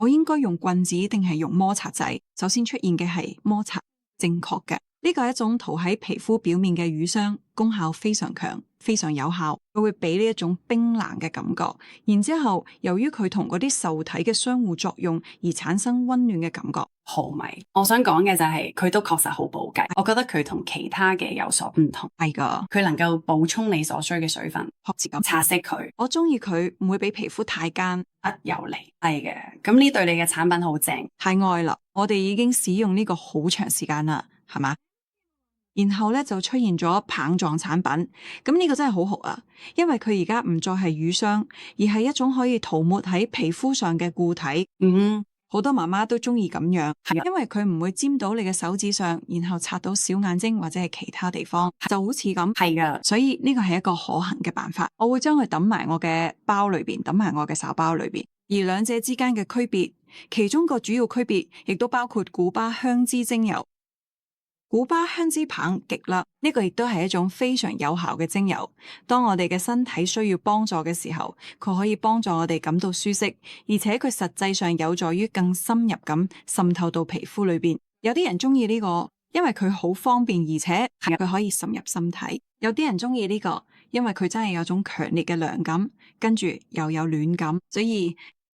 我應該用棍子定係用摩擦仔？首先出現嘅係摩擦，正確嘅。呢個係一種塗喺皮膚表面嘅乳霜，功效非常強，非常有效。佢會俾呢一種冰冷嘅感覺，然之後由於佢同嗰啲受體嘅相互作用而產生溫暖嘅感覺。毫米，我想講嘅就係佢都確實好補計，我覺得佢同其他嘅有所唔同。係噶，佢能夠補充你所需嘅水分，學字咁擦拭佢。我中意佢唔會俾皮膚太乾，油膩。係嘅，咁呢對你嘅產品好正，太愛啦！我哋已經使用呢個好長時間啦，係嘛？然後咧就出現咗棒狀產品，咁呢個真係好好啊，因為佢而家唔再係乳霜，而係一種可以塗抹喺皮膚上嘅固體。好多媽媽都中意咁樣，因為佢唔會沾到你嘅手指上，然後擦到小眼睛或者係其他地方，就好似咁。係噶，所以呢個係一個可行嘅辦法。我會將佢抌埋我嘅包裏邊，抌埋我嘅手包裏邊。而兩者之間嘅區別，其中個主要區別亦都包括古巴香脂精油。古巴香脂棒極辣，呢個亦都係一種非常有效嘅精油。當我哋嘅身體需要幫助嘅時候，佢可以幫助我哋感到舒適，而且佢實際上有助於更深入咁滲透到皮膚裏邊。有啲人中意呢個，因為佢好方便，而且佢可以滲入身體。有啲人中意呢個，因為佢真係有種強烈嘅涼感，跟住又有暖感，所以